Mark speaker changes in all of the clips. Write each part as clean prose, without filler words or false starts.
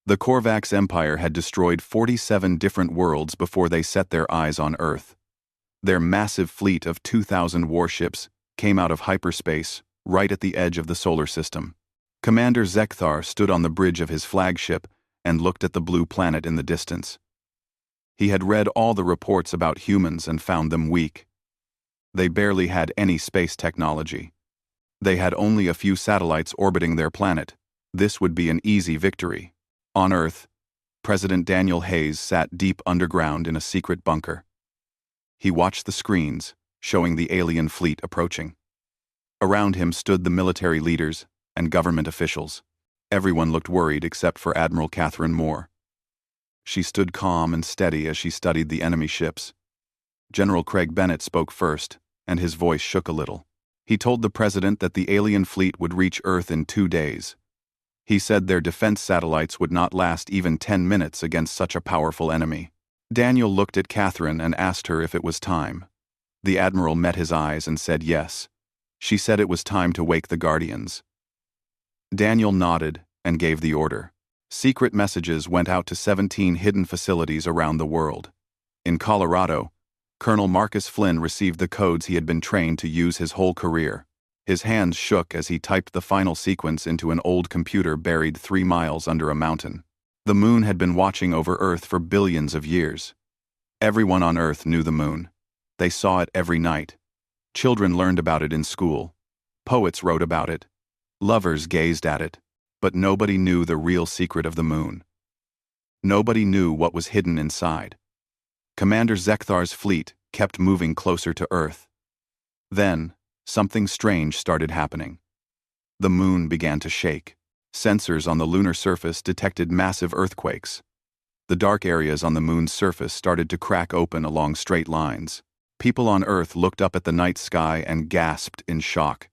Speaker 1: The Korvax Empire had destroyed 47 different worlds before they set their eyes on Earth. Their massive fleet of 2,000 warships came out of hyperspace, right at the edge of the solar system. Commander Zekthar stood on the bridge of his flagship and looked at the blue planet in the distance. He had read all the reports about humans and found them weak. They barely had any space technology. They had only a few satellites orbiting their planet. This would be an easy victory. On Earth, President Daniel Hayes sat deep underground in a secret bunker. He watched the screens, showing the alien fleet approaching. Around him stood the military leaders and government officials. Everyone looked worried except for Admiral Catherine Moore. She stood calm and steady as she studied the enemy ships. General Craig Bennett spoke first, and his voice shook a little. He told the president that the alien fleet would reach Earth in 2 days. He said their defense satellites would not last even 10 minutes against such a powerful enemy. Daniel looked at Catherine and asked her if it was time. The admiral met his eyes and said yes. She said it was time to wake the Guardians. Daniel nodded and gave the order. Secret messages went out to 17 hidden facilities around the world. In Colorado, Colonel Marcus Flynn received the codes he had been trained to use his whole career. His hands shook as he typed the final sequence into an old computer buried 3 miles under a mountain. The moon had been watching over Earth for billions of years. Everyone on Earth knew the moon. They saw it every night. Children learned about it in school. Poets wrote about it. Lovers gazed at it. But nobody knew the real secret of the moon. Nobody knew what was hidden inside. Commander Zekthar's fleet kept moving closer to Earth. Then, something strange started happening. The moon began to shake. Sensors on the lunar surface detected massive earthquakes. The dark areas on the moon's surface started to crack open along straight lines. People on Earth looked up at the night sky and gasped in shock.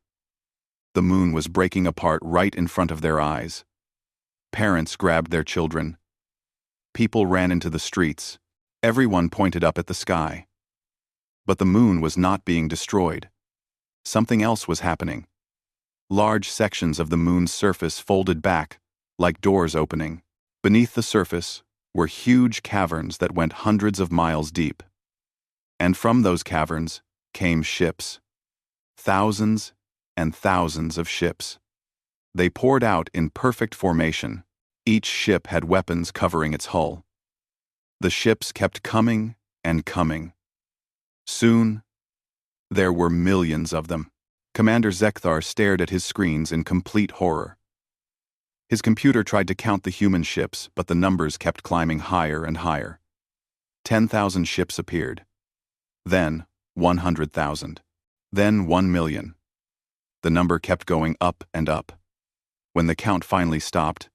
Speaker 1: The moon was breaking apart right in front of their eyes. Parents grabbed their children. People ran into the streets. Everyone pointed up at the sky. But the moon was not being destroyed. Something else was happening. Large sections of the moon's surface folded back, like doors opening. Beneath the surface were huge caverns that went hundreds of miles deep. And from those caverns came ships. Thousands and thousands of ships. They poured out in perfect formation. Each ship had weapons covering its hull. The ships kept coming and coming. Soon, there were millions of them. Commander Zekthar stared at his screens in complete horror. His computer tried to count the human ships, but the numbers kept climbing higher and higher. 10,000 ships appeared. Then 100,000. Then 1 million. The number kept going up and up. When the count finally stopped,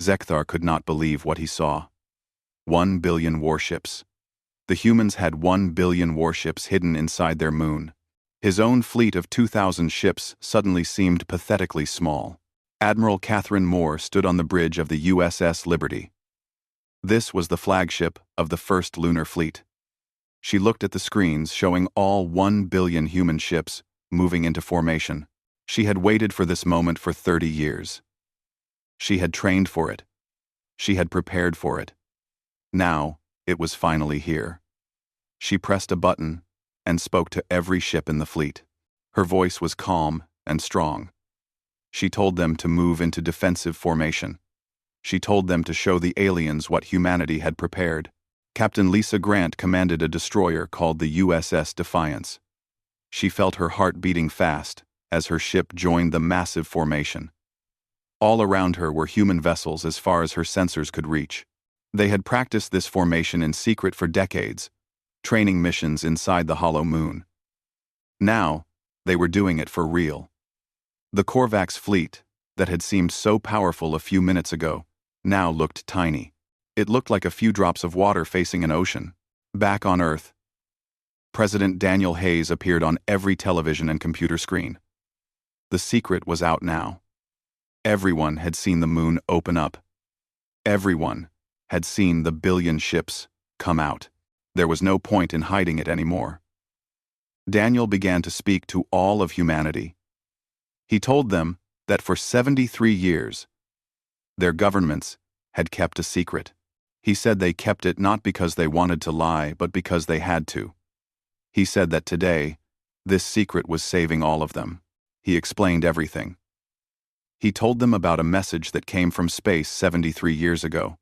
Speaker 1: Zekthar could not believe what he saw. 1 billion warships. The humans had 1 billion warships hidden inside their moon. His own fleet of 2,000 ships suddenly seemed pathetically small. Admiral Catherine Moore stood on the bridge of the USS Liberty. This was the flagship of the first lunar fleet. She looked at the screens showing all 1 billion human ships moving into formation. She had waited for this moment for 30 years. She had trained for it. She had prepared for it. Now, it was finally here. She pressed a button and spoke to every ship in the fleet. Her voice was calm and strong. She told them to move into defensive formation. She told them to show the aliens what humanity had prepared. Captain Lisa Grant commanded a destroyer called the USS Defiance. She felt her heart beating fast as her ship joined the massive formation. All around her were human vessels as far as her sensors could reach. They had practiced this formation in secret for decades, training missions inside the hollow moon. Now, they were doing it for real. The Korvax fleet, that had seemed so powerful a few minutes ago, now looked tiny. It looked like a few drops of water facing an ocean. Back on Earth, President Daniel Hayes appeared on every television and computer screen. The secret was out now. Everyone had seen the moon open up. Everyone had seen the billion ships come out. There was no point in hiding it anymore. Daniel began to speak to all of humanity. He told them that for 73 years, their governments had kept a secret. He said they kept it not because they wanted to lie, but because they had to. He said that today, this secret was saving all of them. He explained everything. He told them about a message that came from space 73 years ago.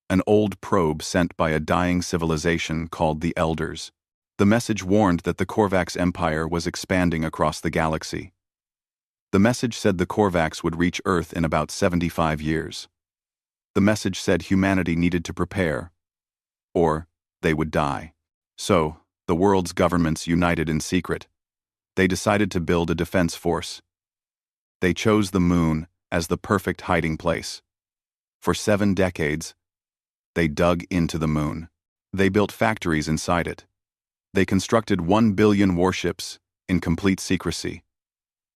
Speaker 1: An old probe sent by a dying civilization called the Elders. The message warned that the Korvax Empire was expanding across the galaxy. The message said the Korvax would reach Earth in about 75 years. The message said humanity needed to prepare, or they would die. So, the world's governments united in secret. They decided to build a defense force. They chose the moon as the perfect hiding place. For 7 decades, they dug into the moon. They built factories inside it. They constructed 1 billion warships in complete secrecy.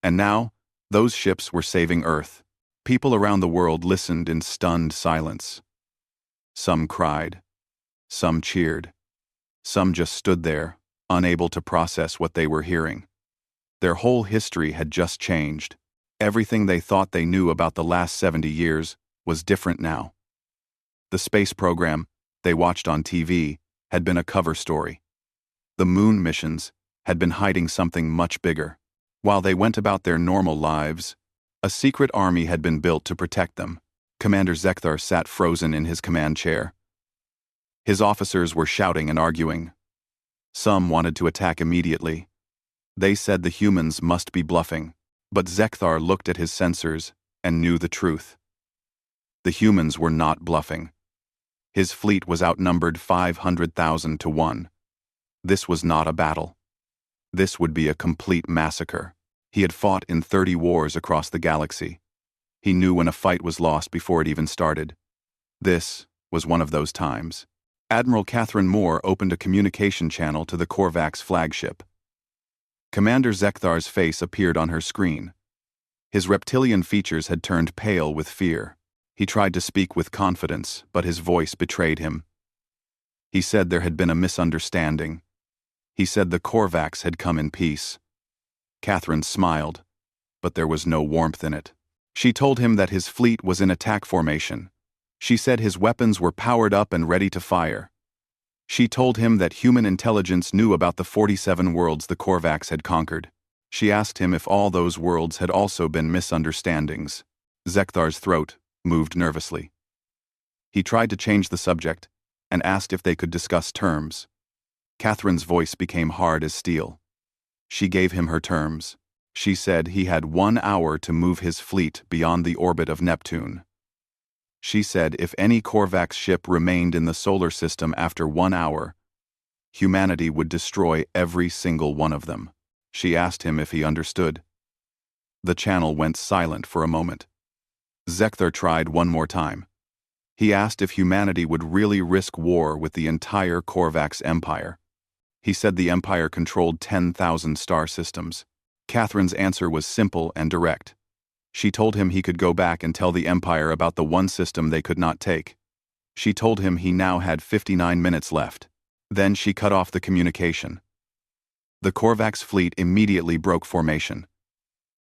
Speaker 1: And now, those ships were saving Earth. People around the world listened in stunned silence. Some cried. Some cheered. Some just stood there, unable to process what they were hearing. Their whole history had just changed. Everything they thought they knew about the last 70 years was different now. The space program they watched on TV had been a cover story. The moon missions had been hiding something much bigger. While they went about their normal lives, a secret army had been built to protect them. Commander Zekthar sat frozen in his command chair. His officers were shouting and arguing. Some wanted to attack immediately. They said the humans must be bluffing, but Zekthar looked at his sensors and knew the truth. The humans were not bluffing. His fleet was outnumbered 500,000 to 1. This was not a battle. This would be a complete massacre. He had fought in 30 wars across the galaxy. He knew when a fight was lost before it even started. This was one of those times. Admiral Catherine Moore opened a communication channel to the Korvax flagship. Commander Zekthar's face appeared on her screen. His reptilian features had turned pale with fear. He tried to speak with confidence, but his voice betrayed him. He said there had been a misunderstanding. He said the Korvax had come in peace. Catherine smiled, but there was no warmth in it. She told him that his fleet was in attack formation. She said his weapons were powered up and ready to fire. She told him that human intelligence knew about the 47 worlds the Korvax had conquered. She asked him if all those worlds had also been misunderstandings. Zekthar's throat moved nervously. He tried to change the subject and asked if they could discuss terms. Catherine's voice became hard as steel. She gave him her terms. She said he had 1 hour to move his fleet beyond the orbit of Neptune. She said if any Korvax ship remained in the solar system after 1 hour, humanity would destroy every single one of them. She asked him if he understood. The channel went silent for a moment. Zekthar tried one more time. He asked if humanity would really risk war with the entire Korvax Empire. He said the Empire controlled 10,000 star systems. Catherine's answer was simple and direct. She told him he could go back and tell the Empire about the one system they could not take. She told him he now had 59 minutes left. Then she cut off the communication. The Korvax fleet immediately broke formation.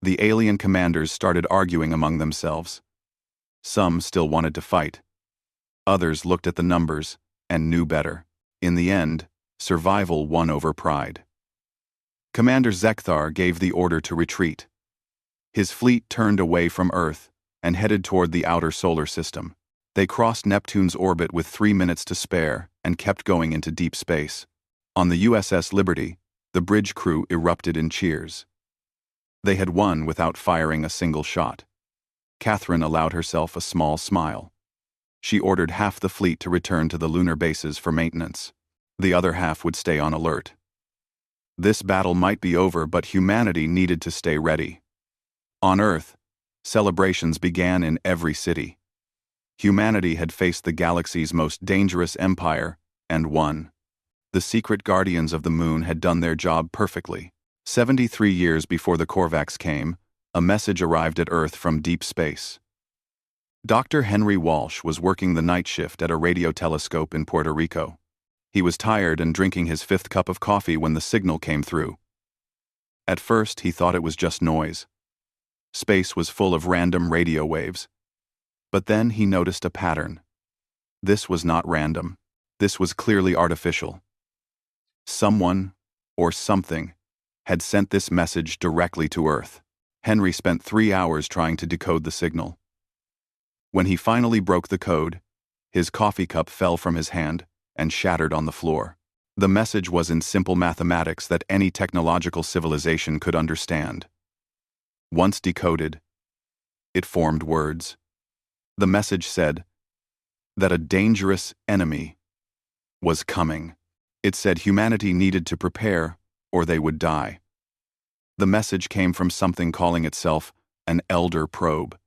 Speaker 1: The alien commanders started arguing among themselves. Some still wanted to fight. Others looked at the numbers and knew better. In the end, survival won over pride. Commander Zekthar gave the order to retreat. His fleet turned away from Earth and headed toward the outer solar system. They crossed Neptune's orbit with 3 minutes to spare and kept going into deep space. On the USS Liberty, the bridge crew erupted in cheers. They had won without firing a single shot. Catherine allowed herself a small smile. She ordered half the fleet to return to the lunar bases for maintenance. The other half would stay on alert. This battle might be over, but humanity needed to stay ready. On Earth, celebrations began in every city. Humanity had faced the galaxy's most dangerous empire and won. The secret guardians of the moon had done their job perfectly. 73 years before the Korvax came, a message arrived at Earth from deep space. Dr. Henry Walsh was working the night shift at a radio telescope in Puerto Rico. He was tired and drinking his 5th cup of coffee when the signal came through. At first, he thought it was just noise. Space was full of random radio waves. But then he noticed a pattern. This was not random. This was clearly artificial. Someone, or something, had sent this message directly to Earth. Henry spent 3 hours trying to decode the signal. When he finally broke the code, his coffee cup fell from his hand and shattered on the floor. The message was in simple mathematics that any technological civilization could understand. Once decoded, it formed words. The message said that a dangerous enemy was coming. It said humanity needed to prepare or they would die. The message came from something calling itself an elder probe.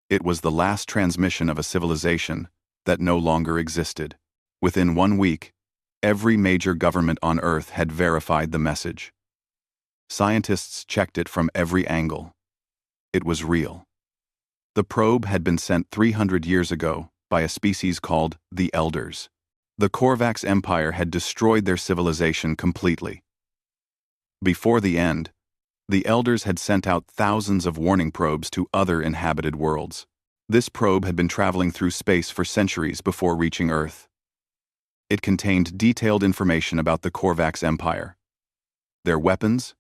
Speaker 1: It was the last transmission of a civilization that no longer existed. Within 1 week, every major government on Earth had verified the message. Scientists checked it from every angle. It was real. The probe had been sent 300 years ago by a species called the Elders. The Korvax Empire had destroyed their civilization completely. Before the end, the Elders had sent out thousands of warning probes to other inhabited worlds. This probe had been traveling through space for centuries before reaching Earth. It contained detailed information about the Korvax Empire, their weapons,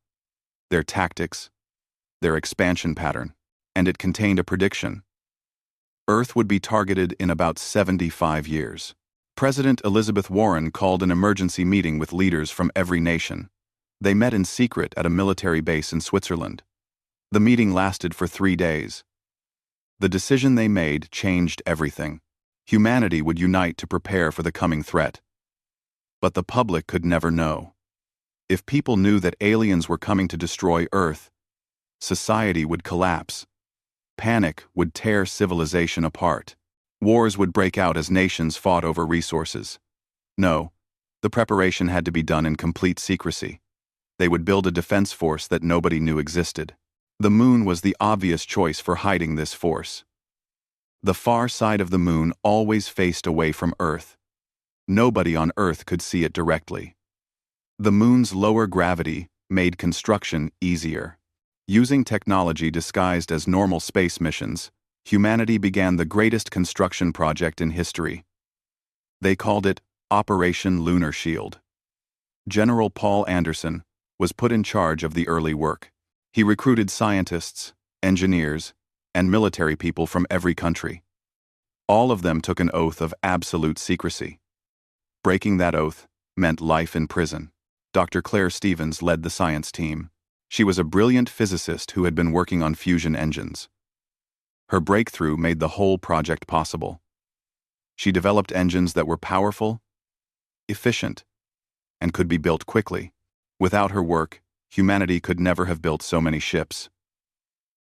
Speaker 1: their tactics, their expansion pattern, and it contained a prediction. Earth would be targeted in about 75 years. President Elizabeth Warren called an emergency meeting with leaders from every nation. They met in secret at a military base in Switzerland. The meeting lasted for 3 days. The decision they made changed everything. Humanity would unite to prepare for the coming threat. But the public could never know. If people knew that aliens were coming to destroy Earth, society would collapse. Panic would tear civilization apart. Wars would break out as nations fought over resources. No, the preparation had to be done in complete secrecy. They would build a defense force that nobody knew existed. The moon was the obvious choice for hiding this force. The far side of the moon always faced away from Earth. Nobody on Earth could see it directly. The moon's lower gravity made construction easier. Using technology disguised as normal space missions, humanity began the greatest construction project in history. They called it Operation Lunar Shield. General Paul Anderson was put in charge of the early work. He recruited scientists, engineers, and military people from every country. All of them took an oath of absolute secrecy. Breaking that oath meant life in prison. Dr. Claire Stevens led the science team. She was a brilliant physicist who had been working on fusion engines. Her breakthrough made the whole project possible. She developed engines that were powerful, efficient, and could be built quickly. Without her work, humanity could never have built so many ships.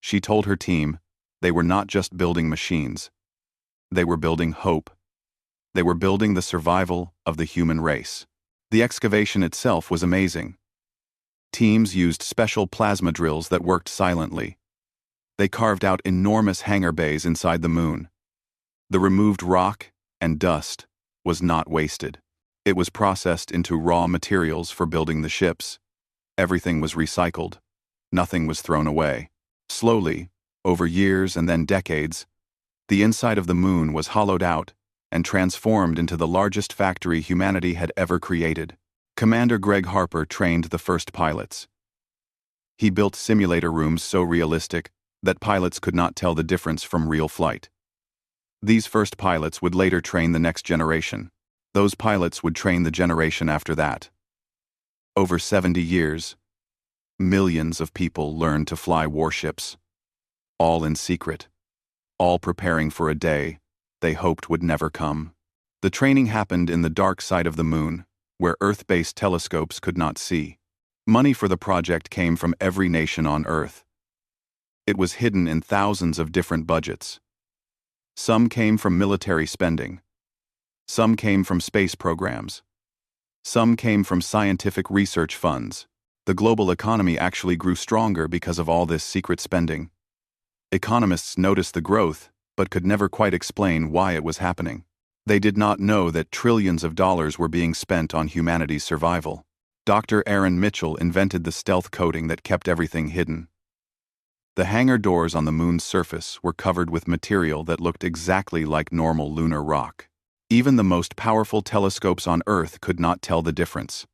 Speaker 1: She told her team they were not just building machines. They were building hope. They were building the survival of the human race. The excavation itself was amazing. Teams used special plasma drills that worked silently. They carved out enormous hangar bays inside the moon. The removed rock and dust was not wasted. It was processed into raw materials for building the ships. Everything was recycled. Nothing was thrown away. Slowly, over years and then decades, the inside of the moon was hollowed out and transformed into the largest factory humanity had ever created. Commander Greg Harper trained the first pilots. He built simulator rooms so realistic that pilots could not tell the difference from real flight. These first pilots would later train the next generation. Those pilots would train the generation after that. Over 70 years, millions of people learned to fly warships, all in secret, all preparing for a day they hoped would never come. The training happened in the dark side of the moon, where Earth-based telescopes could not see. Money for the project came from every nation on Earth. It was hidden in thousands of different budgets. Some came from military spending. Some came from space programs. Some came from scientific research funds. The global economy actually grew stronger because of all this secret spending. Economists noticed the growth, but could never quite explain why it was happening. They did not know that trillions of dollars were being spent on humanity's survival. Dr. Aaron Mitchell invented the stealth coating that kept everything hidden. The hangar doors on the moon's surface were covered with material that looked exactly like normal lunar rock. Even the most powerful telescopes on Earth could not tell the difference.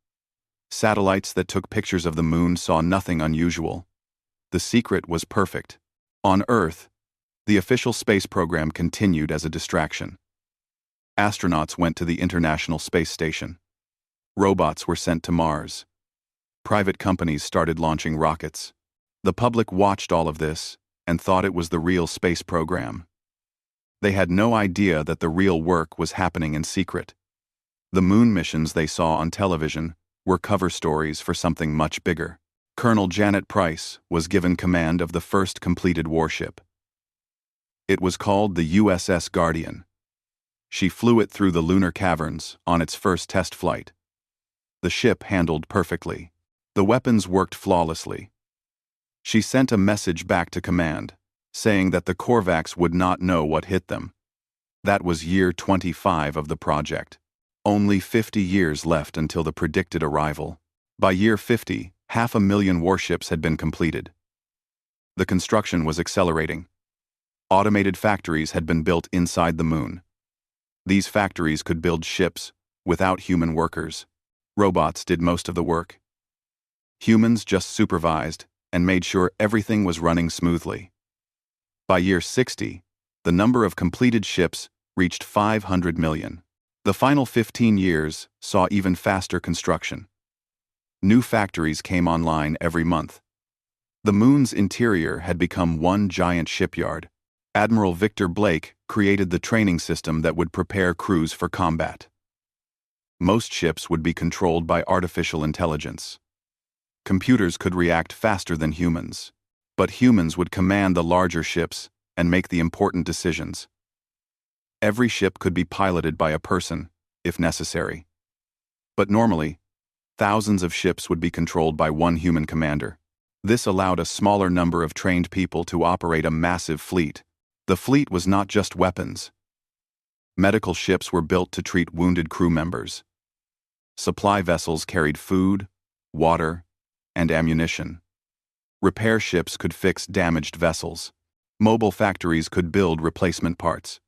Speaker 1: Satellites that took pictures of the moon saw nothing unusual. The secret was perfect. On Earth, the official space program continued as a distraction. Astronauts went to the International Space Station. Robots were sent to Mars. Private companies started launching rockets. The public watched all of this and thought it was the real space program. They had no idea that the real work was happening in secret. The moon missions they saw on television were cover stories for something much bigger. Colonel Janet Price was given command of the first completed warship. It was called the USS Guardian. She flew it through the lunar caverns on its first test flight. The ship handled perfectly. The weapons worked flawlessly. She sent a message back to command, saying that the Korvax would not know what hit them. That was year 25 of the project. Only 50 years left until the predicted arrival. By year 50, 500,000 warships had been completed. The construction was accelerating. Automated factories had been built inside the moon. These factories could build ships without human workers. Robots did most of the work. Humans just supervised and made sure everything was running smoothly. By year 60, the number of completed ships reached 500 million. The final 15 years saw even faster construction. New factories came online every month. The moon's interior had become one giant shipyard. Admiral Victor Blake created the training system that would prepare crews for combat. Most ships would be controlled by artificial intelligence. Computers could react faster than humans, but humans would command the larger ships and make the important decisions. Every ship could be piloted by a person, if necessary. But normally, thousands of ships would be controlled by one human commander. This allowed a smaller number of trained people to operate a massive fleet. The fleet was not just weapons. Medical ships were built to treat wounded crew members. Supply vessels carried food, water, and ammunition. Repair ships could fix damaged vessels. Mobile factories could build replacement parts.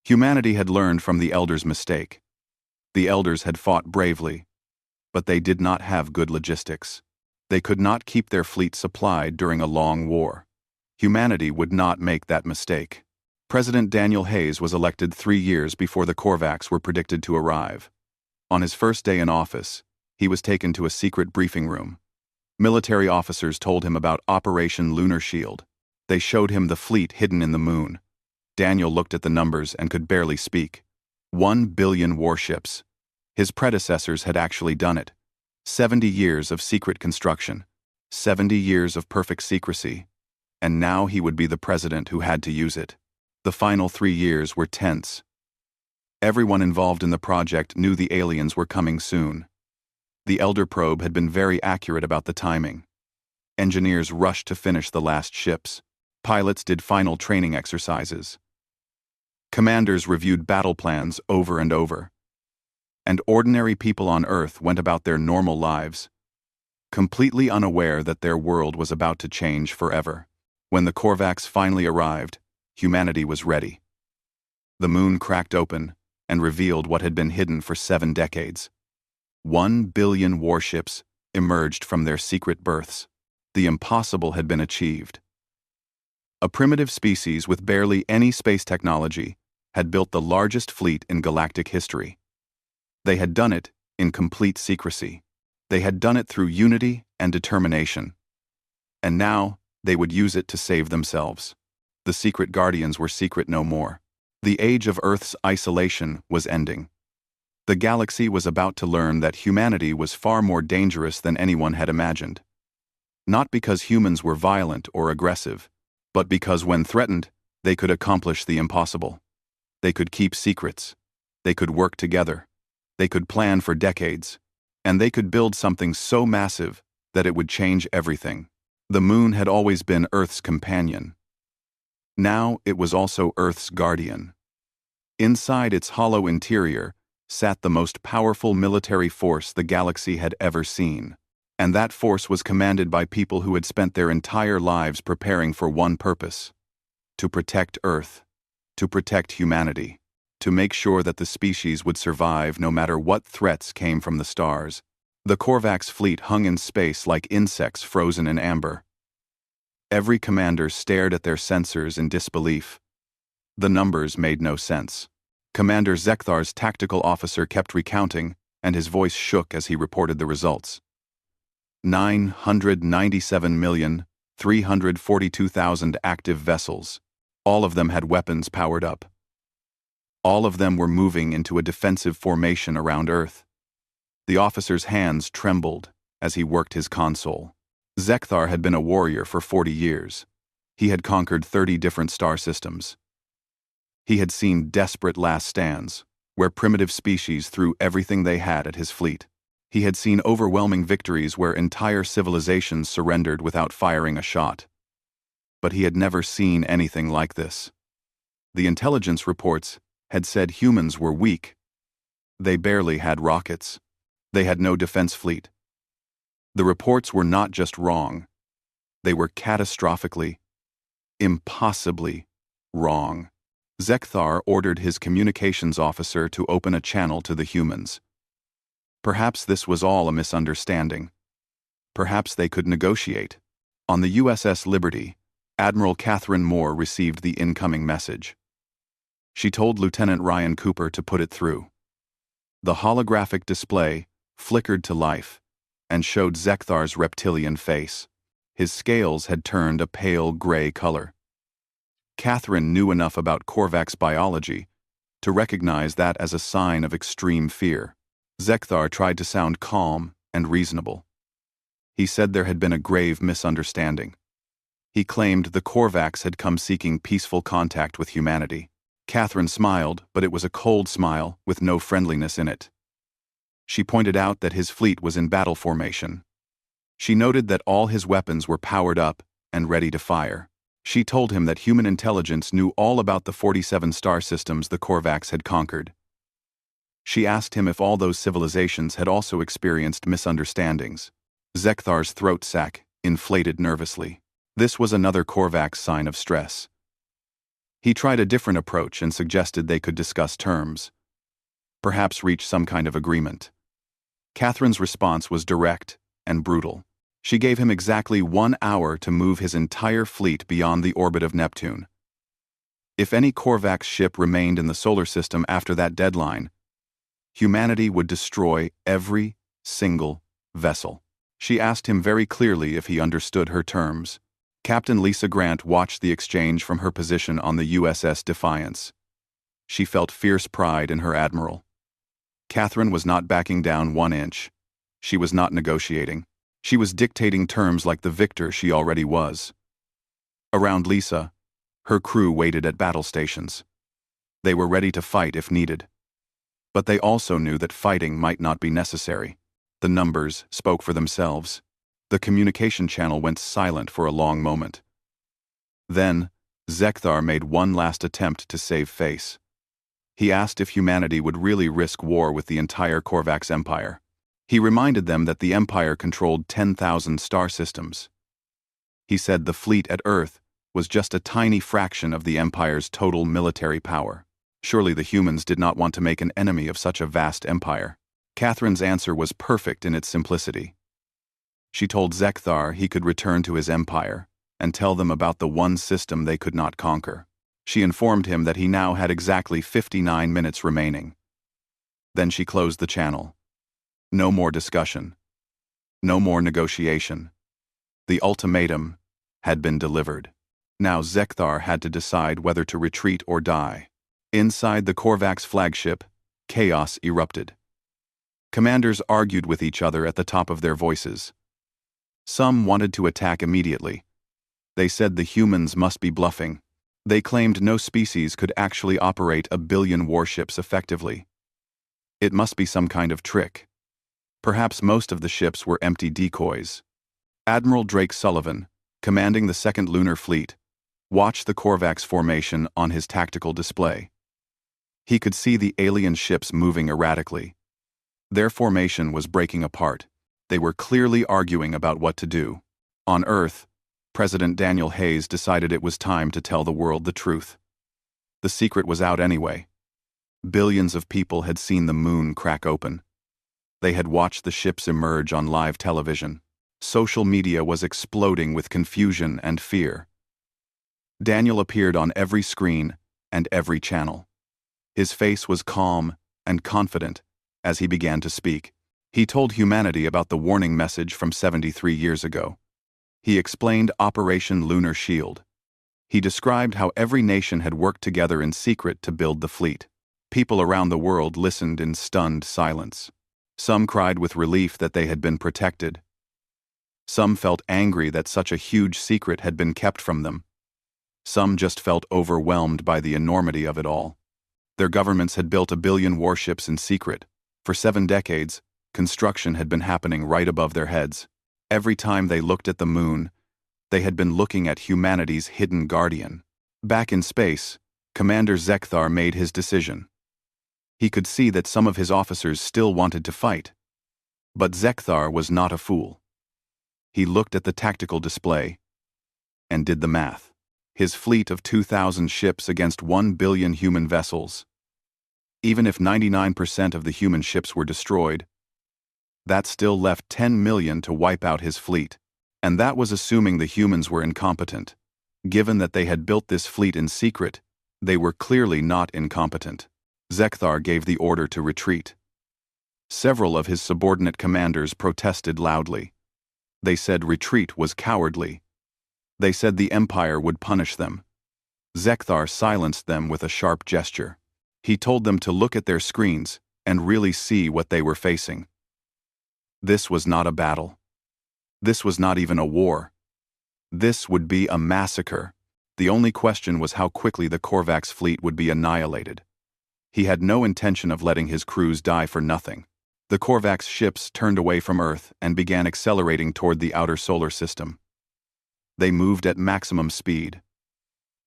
Speaker 1: Humanity had learned from the Elders' mistake. The Elders had fought bravely, but they did not have good logistics. They could not keep their fleet supplied during a long war. Humanity would not make that mistake. President Daniel Hayes was elected 3 years before the Korvax were predicted to arrive. On his first day in office, he was taken to a secret briefing room. Military officers told him about Operation Lunar Shield. They showed him the fleet hidden in the moon. Daniel looked at the numbers and could barely speak. 1 billion warships. His predecessors had actually done it. 70 years of secret construction. 70 years of perfect secrecy. And now he would be the president who had to use it. The final 3 years were tense. Everyone involved in the project knew the aliens were coming soon. The Elder probe had been very accurate about the timing. Engineers rushed to finish the last ships. Pilots did final training exercises. Commanders reviewed battle plans over and over. And ordinary people on Earth went about their normal lives, completely unaware that their world was about to change forever. When the Korvax finally arrived, humanity was ready. The moon cracked open and revealed what had been hidden for 7 decades. 1 billion warships emerged from their secret berths. The impossible had been achieved. A primitive species with barely any space technology had built the largest fleet in galactic history. They had done it in complete secrecy. They had done it through unity and determination. And now they would use it to save themselves. The secret guardians were secret no more. The age of Earth's isolation was ending. The galaxy was about to learn that humanity was far more dangerous than anyone had imagined. Not because humans were violent or aggressive, but because when threatened, they could accomplish the impossible. They could keep secrets. They could work together. They could plan for decades. And they could build something so massive that it would change everything. The moon had always been Earth's companion. Now it was also Earth's guardian. Inside its hollow interior sat the most powerful military force the galaxy had ever seen. And that force was commanded by people who had spent their entire lives preparing for one purpose: to protect Earth, to protect humanity, to make sure that the species would survive no matter what threats came from the stars. The Korvax fleet hung in space like insects frozen in amber. Every commander stared at their sensors in disbelief. The numbers made no sense. Commander Zekthar's tactical officer kept recounting, and his voice shook as he reported the results. 997,342,000 active vessels. All of them had weapons powered up. All of them were moving into a defensive formation around Earth. The officer's hands trembled as he worked his console. Zekthar had been a warrior for 40 years. He had conquered 30 different star systems. He had seen desperate last stands, where primitive species threw everything they had at his fleet. He had seen overwhelming victories where entire civilizations surrendered without firing a shot. But he had never seen anything like this. The intelligence reports had said humans were weak. They barely had rockets. They had no defense fleet. The reports were not just wrong. They were catastrophically, impossibly wrong. Zekthar ordered his communications officer to open a channel to the humans. Perhaps this was all a misunderstanding. Perhaps they could negotiate. On the USS Liberty, Admiral Catherine Moore received the incoming message. She told Lieutenant Ryan Cooper to put it through. The holographic display flickered to life and showed Zekthar's reptilian face. His scales had turned a pale gray color. Catherine knew enough about Korvax biology to recognize that as a sign of extreme fear. Zekthar tried to sound calm and reasonable. He said there had been a grave misunderstanding. He claimed the Korvax had come seeking peaceful contact with humanity. Catherine smiled, but it was a cold smile with no friendliness in it. She pointed out that his fleet was in battle formation. She noted that all his weapons were powered up and ready to fire. She told him that human intelligence knew all about the 47 star systems the Korvax had conquered. She asked him if all those civilizations had also experienced misunderstandings. Zekthar's throat sac inflated nervously. This was another Korvax sign of stress. He tried a different approach and suggested they could discuss terms. Perhaps reach some kind of agreement. Catherine's response was direct and brutal. She gave him exactly 1 hour to move his entire fleet beyond the orbit of Neptune. If any Korvax ship remained in the solar system after that deadline, humanity would destroy every single vessel. She asked him very clearly if he understood her terms. Captain Lisa Grant watched the exchange from her position on the USS Defiance. She felt fierce pride in her admiral. Catherine was not backing down 1 inch. She was not negotiating. She was dictating terms like the victor she already was. Around Lisa, her crew waited at battle stations. They were ready to fight if needed. But they also knew that fighting might not be necessary. The numbers spoke for themselves. The communication channel went silent for a long moment. Then, Zekthar made one last attempt to save face. He asked if humanity would really risk war with the entire Korvax Empire. He reminded them that the Empire controlled 10,000 star systems. He said the fleet at Earth was just a tiny fraction of the Empire's total military power. Surely the humans did not want to make an enemy of such a vast empire. Catherine's answer was perfect in its simplicity. She told Zekthar he could return to his empire and tell them about the one system they could not conquer. She informed him that he now had exactly 59 minutes remaining. Then she closed the channel. No more discussion. No more negotiation. The ultimatum had been delivered. Now Zekthar had to decide whether to retreat or die. Inside the Korvax flagship, chaos erupted. Commanders argued with each other at the top of their voices. Some wanted to attack immediately. They said the humans must be bluffing. They claimed no species could actually operate 1 billion warships effectively. It must be some kind of trick. Perhaps most of the ships were empty decoys. Admiral Drake Sullivan, commanding the 2nd Lunar Fleet, watched the Korvax formation on his tactical display. He could see the alien ships moving erratically. Their formation was breaking apart. They were clearly arguing about what to do. On Earth, President Daniel Hayes decided it was time to tell the world the truth. The secret was out anyway. Billions of people had seen the moon crack open. They had watched the ships emerge on live television. Social media was exploding with confusion and fear. Daniel appeared on every screen and every channel. His face was calm and confident as he began to speak. He told humanity about the warning message from 73 years ago. He explained Operation Lunar Shield. He described how every nation had worked together in secret to build the fleet. People around the world listened in stunned silence. Some cried with relief that they had been protected. Some felt angry that such a huge secret had been kept from them. Some just felt overwhelmed by the enormity of it all. Their governments had built 1 billion warships in secret. For 7 decades, construction had been happening right above their heads. Every time they looked at the moon, they had been looking at humanity's hidden guardian. Back in space, Commander Zekthar made his decision. He could see that some of his officers still wanted to fight. But Zekthar was not a fool. He looked at the tactical display and did the math. His fleet of 2,000 ships against 1 billion human vessels. Even if 99% of the human ships were destroyed, that still left 10 million to wipe out his fleet. And that was assuming the humans were incompetent. Given that they had built this fleet in secret, they were clearly not incompetent. Zekthar gave the order to retreat. Several of his subordinate commanders protested loudly. They said retreat was cowardly. They said the Empire would punish them. Zekthar silenced them with a sharp gesture. He told them to look at their screens and really see what they were facing. This was not a battle. This was not even a war. This would be a massacre. The only question was how quickly the Korvax fleet would be annihilated. He had no intention of letting his crews die for nothing. The Korvax ships turned away from Earth and began accelerating toward the outer solar system. They moved at maximum speed.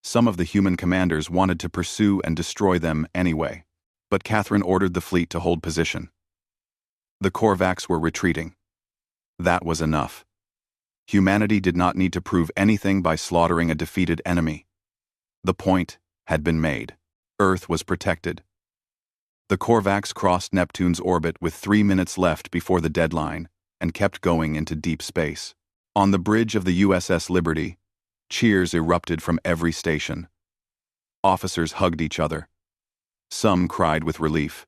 Speaker 1: Some of the human commanders wanted to pursue and destroy them anyway, but Catherine ordered the fleet to hold position. The Korvax were retreating. That was enough. Humanity did not need to prove anything by slaughtering a defeated enemy. The point had been made. Earth was protected. The Korvax crossed Neptune's orbit with 3 minutes left before the deadline and kept going into deep space. On the bridge of the USS Liberty, cheers erupted from every station. Officers hugged each other. Some cried with relief.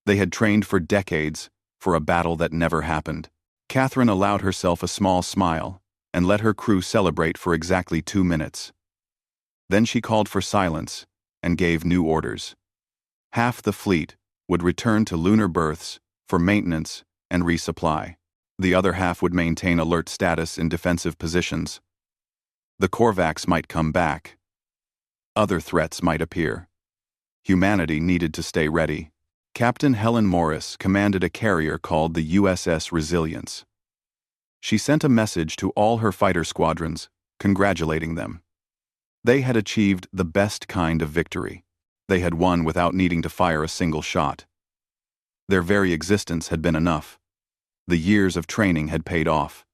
Speaker 1: They had trained for decades for a battle that never happened. Catherine allowed herself a small smile and let her crew celebrate for exactly 2 minutes. Then she called for silence and gave new orders. Half the fleet would return to lunar berths for maintenance and resupply. The other half would maintain alert status in defensive positions. The Korvax might come back. Other threats might appear. Humanity needed to stay ready. Captain Helen Morris commanded a carrier called the USS Resilience. She sent a message to all her fighter squadrons, congratulating them. They had achieved the best kind of victory. They had won without needing to fire a single shot. Their very existence had been enough. The years of training had paid off.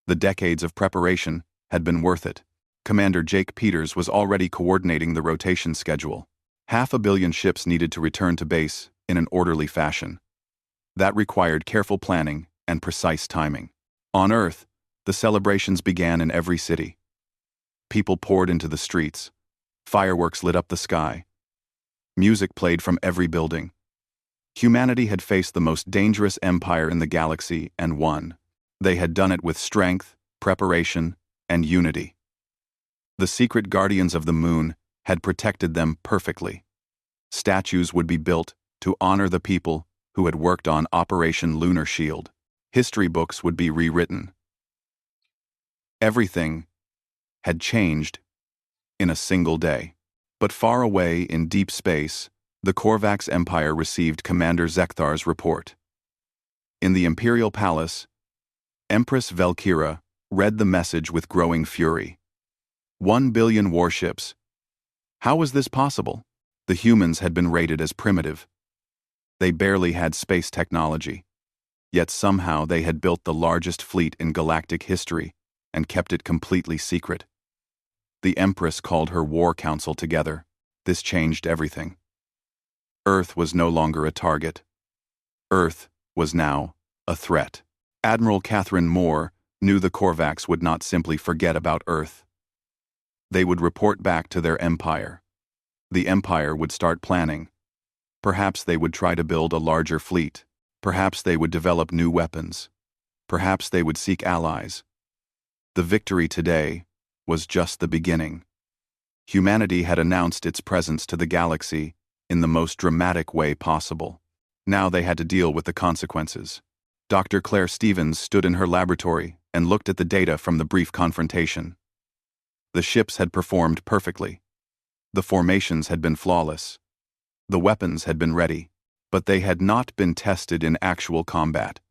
Speaker 1: The decades of preparation had been worth it. Commander Jake Peters was already coordinating the rotation schedule. 500 million ships needed to return to base in an orderly fashion. That required careful planning and precise timing. On Earth, the celebrations began in every city. People poured into the streets. Fireworks lit up the sky. Music played from every building. Humanity had faced the most dangerous empire in the galaxy and won. They had done it with strength, preparation, and unity. The secret guardians of the moon had protected them perfectly. Statues would be built to honor the people who had worked on Operation Lunar Shield. History books would be rewritten. Everything had changed in a single day. But far away in deep space, the Korvax Empire received Commander Zekthar's report. In the Imperial Palace, Empress Velkira read the message with growing fury. 1 billion warships. How was this possible? The humans had been rated as primitive. They barely had space technology. Yet somehow they had built the largest fleet in galactic history and kept it completely secret. The Empress called her war council together. This changed everything. Earth was no longer a target. Earth was now a threat. Admiral Catherine Moore knew the Korvax would not simply forget about Earth. They would report back to their empire. The empire would start planning. Perhaps they would try to build a larger fleet. Perhaps they would develop new weapons. Perhaps they would seek allies. The victory today was just the beginning. Humanity had announced its presence to the galaxy in the most dramatic way possible. Now they had to deal with the consequences. Dr. Claire Stevens stood in her laboratory and looked at the data from the brief confrontation. The ships had performed perfectly. The formations had been flawless. The weapons had been ready, but they had not been tested in actual combat.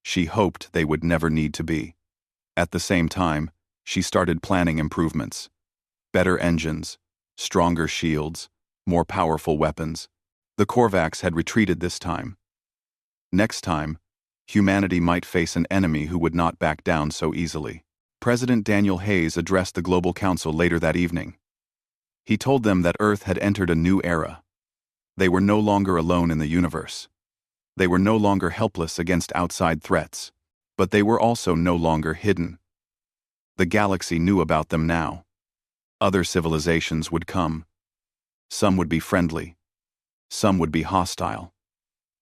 Speaker 1: She hoped they would never need to be. At the same time, she started planning improvements. Better engines, stronger shields, more powerful weapons. The Korvax had retreated this time. Next time, humanity might face an enemy who would not back down so easily. President Daniel Hayes addressed the Global Council later that evening. He told them that Earth had entered a new era. They were no longer alone in the universe. They were no longer helpless against outside threats, but they were also no longer hidden. The galaxy knew about them now. Other civilizations would come. Some would be friendly. Some would be hostile.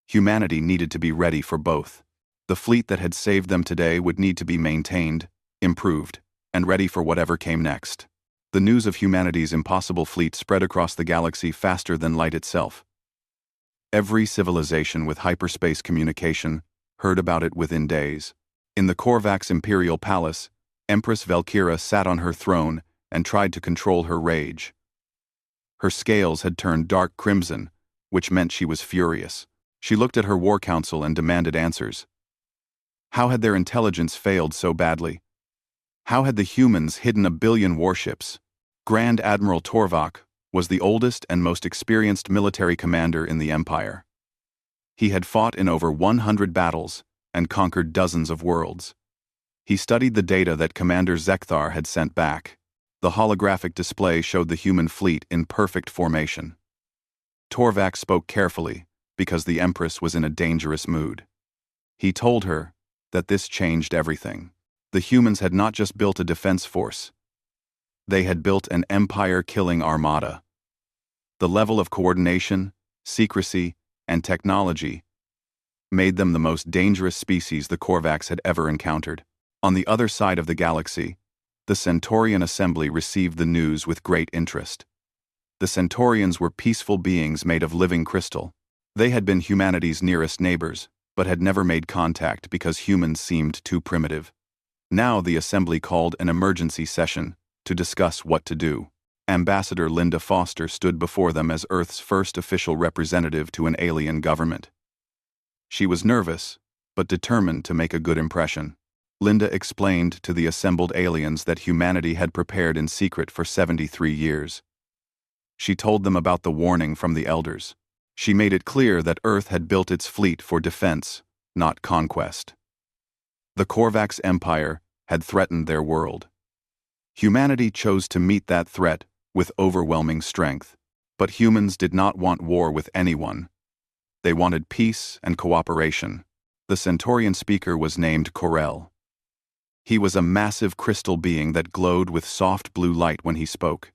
Speaker 1: Humanity needed to be ready for both. The fleet that had saved them today would need to be maintained, improved, and ready for whatever came next. The news of humanity's impossible fleet spread across the galaxy faster than light itself. Every civilization with hyperspace communication heard about it within days. In the Korvax Imperial Palace, Empress Valkyra sat on her throne and tried to control her rage. Her scales had turned dark crimson, which meant she was furious. She looked at her war council and demanded answers. How had their intelligence failed so badly? How had the humans hidden 1 billion warships? Grand Admiral Torvak was the oldest and most experienced military commander in the Empire. He had fought in over 100 battles and conquered dozens of worlds. He studied the data that Commander Zekthar had sent back. The holographic display showed the human fleet in perfect formation. Torvak spoke carefully because the Empress was in a dangerous mood. He told her that this changed everything. The humans had not just built a defense force. They had built an empire-killing armada. The level of coordination, secrecy, and technology made them the most dangerous species the Korvax had ever encountered. On the other side of the galaxy, the Centaurian Assembly received the news with great interest. The Centaurians were peaceful beings made of living crystal. They had been humanity's nearest neighbors, but had never made contact because humans seemed too primitive. Now the Assembly called an emergency session to discuss what to do. Ambassador Linda Foster stood before them as Earth's first official representative to an alien government. She was nervous, but determined to make a good impression. Linda explained to the assembled aliens that humanity had prepared in secret for 73 years. She told them about the warning from the Elders. She made it clear that Earth had built its fleet for defense, not conquest. The Korvax Empire had threatened their world. Humanity chose to meet that threat with overwhelming strength, but humans did not want war with anyone. They wanted peace and cooperation. The Centaurian speaker was named Corel. He was a massive crystal being that glowed with soft blue light when he spoke.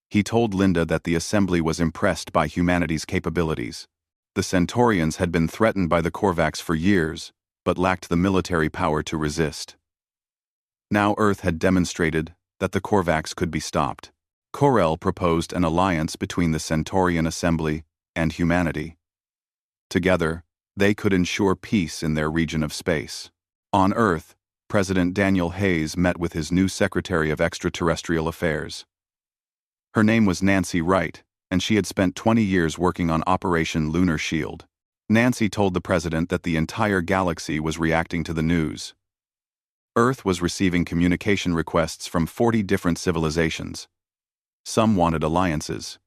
Speaker 1: He told Linda that the Assembly was impressed by humanity's capabilities. The Centaurians had been threatened by the Korvax for years, but lacked the military power to resist. Now Earth had demonstrated that the Korvax could be stopped. Corel proposed an alliance between the Centaurian Assembly and humanity. Together, they could ensure peace in their region of space. On Earth, President Daniel Hayes met with his new Secretary of Extraterrestrial Affairs. Her name was Nancy Wright, and she had spent 20 years working on Operation Lunar Shield. Nancy told the president that the entire galaxy was reacting to the news. Earth was receiving communication requests from 40 different civilizations. Some wanted alliances.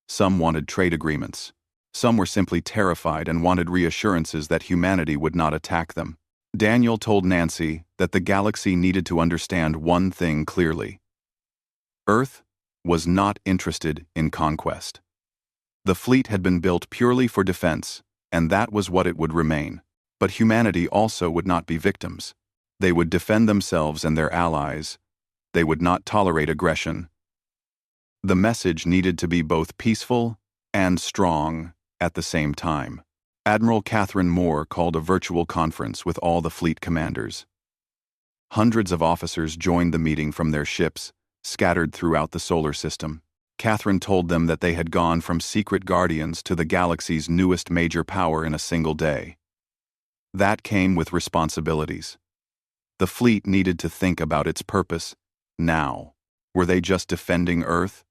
Speaker 1: Some wanted trade agreements. Some were simply terrified and wanted reassurances that humanity would not attack them. Daniel told Nancy that the galaxy needed to understand one thing clearly. Earth was not interested in conquest. The fleet had been built purely for defense, and that was what it would remain. But humanity also would not be victims. They would defend themselves and their allies. They would not tolerate aggression. The message needed to be both peaceful and strong at the same time. Admiral Catherine Moore called a virtual conference with all the fleet commanders. Hundreds of officers joined the meeting from their ships, scattered throughout the solar system. Catherine told them that they had gone from secret guardians to the galaxy's newest major power in a single day. That came with responsibilities. The fleet needed to think about its purpose now. Were they just defending Earth?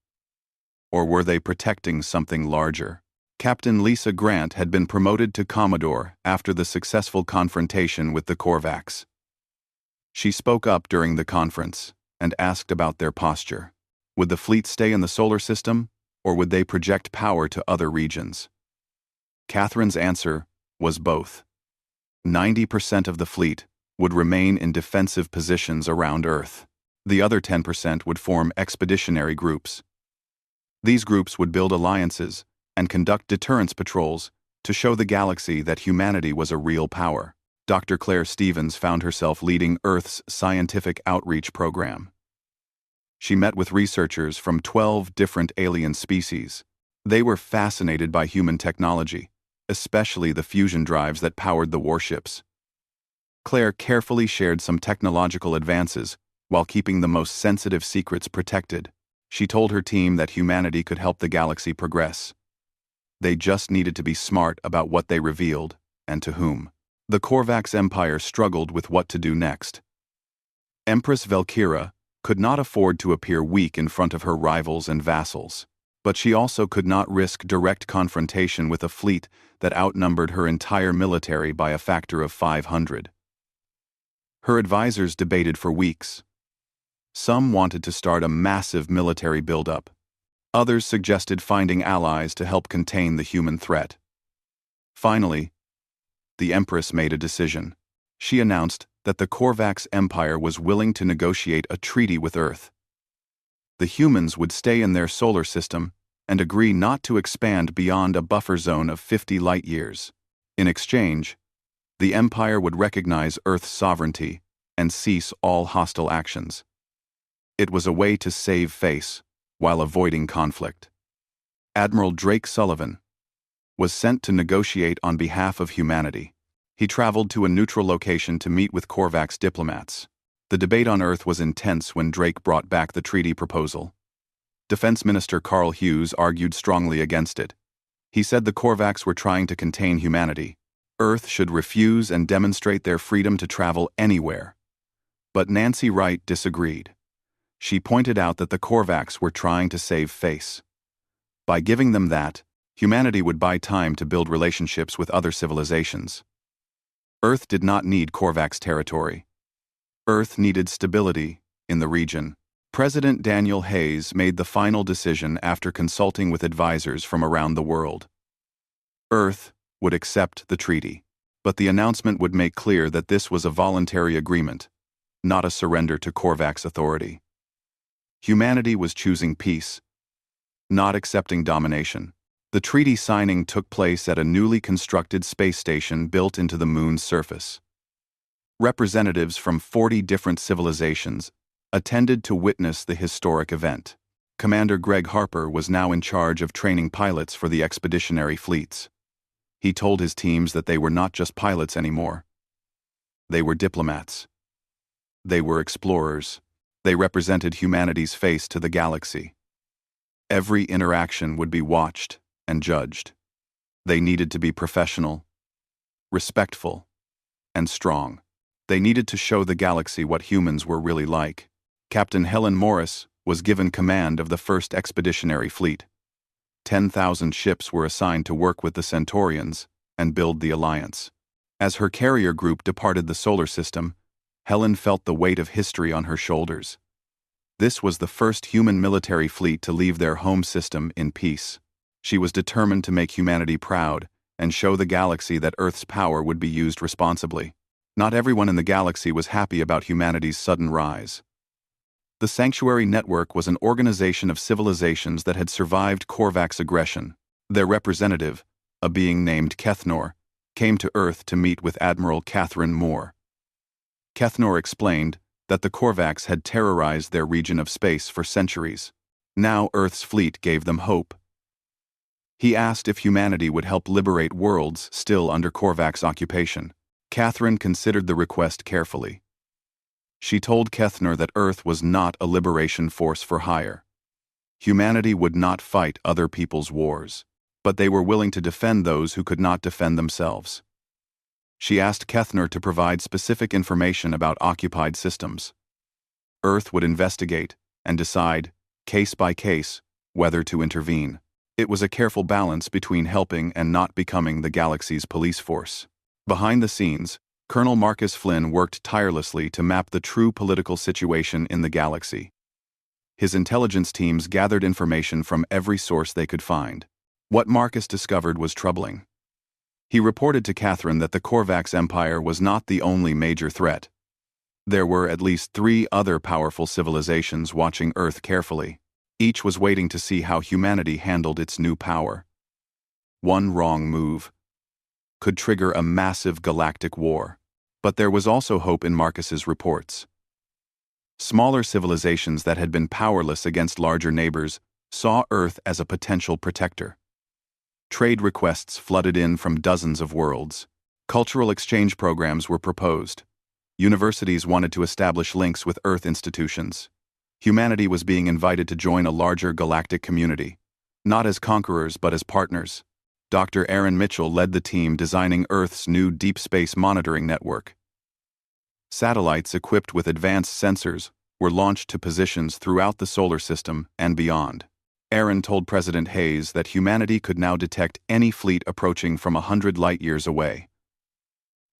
Speaker 1: Or were they protecting something larger? Captain Lisa Grant had been promoted to Commodore after the successful confrontation with the Korvax. She spoke up during the conference and asked about their posture. Would the fleet stay in the solar system, or would they project power to other regions? Catherine's answer was both. 90% of the fleet would remain in defensive positions around Earth. The other 10% would form expeditionary groups. These groups would build alliances and conduct deterrence patrols to show the galaxy that humanity was a real power. Dr. Claire Stevens found herself leading Earth's scientific outreach program. She met with researchers from 12 different alien species. They were fascinated by human technology, especially the fusion drives that powered the warships. Claire carefully shared some technological advances while keeping the most sensitive secrets protected. She told her team that humanity could help the galaxy progress. They just needed to be smart about what they revealed and to whom. The Korvax Empire struggled with what to do next. Empress Velkyra could not afford to appear weak in front of her rivals and vassals, but she also could not risk direct confrontation with a fleet that outnumbered her entire military by a factor of 500. Her advisors debated for weeks. Some wanted to start a massive military buildup. Others suggested finding allies to help contain the human threat. Finally, the Empress made a decision. She announced that the Korvax Empire was willing to negotiate a treaty with Earth. The humans would stay in their solar system and agree not to expand beyond a buffer zone of 50 light-years. In exchange, the Empire would recognize Earth's sovereignty and cease all hostile actions. It was a way to save face while avoiding conflict. Admiral Drake Sullivan was sent to negotiate on behalf of humanity. He traveled to a neutral location to meet with Korvax diplomats. The debate on Earth was intense when Drake brought back the treaty proposal. Defense Minister Carl Hughes argued strongly against it. He said the Korvax were trying to contain humanity. Earth should refuse and demonstrate their freedom to travel anywhere. But Nancy Wright disagreed. She pointed out that the Korvax were trying to save face. By giving them that, humanity would buy time to build relationships with other civilizations. Earth did not need Korvax territory. Earth needed stability in the region. President Daniel Hayes made the final decision after consulting with advisors from around the world. Earth would accept the treaty, but the announcement would make clear that this was a voluntary agreement, not a surrender to Korvax authority. Humanity was choosing peace, not accepting domination. The treaty signing took place at a newly constructed space station built into the moon's surface. Representatives from 40 different civilizations attended to witness the historic event. Commander Greg Harper was now in charge of training pilots for the expeditionary fleets. He told his teams that they were not just pilots anymore. They were diplomats. They were explorers. They represented humanity's face to the galaxy. Every interaction would be watched and judged. They needed to be professional, respectful, and strong. They needed to show the galaxy what humans were really like. Captain Helen Morris was given command of the first expeditionary fleet. 10,000 ships were assigned to work with the Centaurians and build the alliance. As her carrier group departed the solar system, Helen felt the weight of history on her shoulders. This was the first human military fleet to leave their home system in peace. She was determined to make humanity proud and show the galaxy that Earth's power would be used responsibly. Not everyone in the galaxy was happy about humanity's sudden rise. The Sanctuary Network was an organization of civilizations that had survived Korvax aggression. Their representative, a being named Kethnor, came to Earth to meet with Admiral Catherine Moore. Kethnor explained that the Korvax had terrorized their region of space for centuries. Now Earth's fleet gave them hope. He asked if humanity would help liberate worlds still under Korvax occupation. Catherine considered the request carefully. She told Kethnor that Earth was not a liberation force for hire. Humanity would not fight other people's wars, but they were willing to defend those who could not defend themselves. She asked Kethnor to provide specific information about occupied systems. Earth would investigate and decide, case by case, whether to intervene. It was a careful balance between helping and not becoming the galaxy's police force. Behind the scenes, Colonel Marcus Flynn worked tirelessly to map the true political situation in the galaxy. His intelligence teams gathered information from every source they could find. What Marcus discovered was troubling. He reported to Catherine that the Korvax Empire was not the only major threat. There were at least 3 other powerful civilizations watching Earth carefully. Each was waiting to see how humanity handled its new power. One wrong move could trigger a massive galactic war. But there was also hope in Marcus's reports. Smaller civilizations that had been powerless against larger neighbors saw Earth as a potential protector. Trade requests flooded in from dozens of worlds. Cultural exchange programs were proposed. Universities wanted to establish links with Earth institutions. Humanity was being invited to join a larger galactic community, not as conquerors but as partners. Dr. Aaron Mitchell led the team designing Earth's new deep space monitoring network. Satellites equipped with advanced sensors were launched to positions throughout the solar system and beyond. Aaron told President Hayes that humanity could now detect any fleet approaching from 100 light-years away.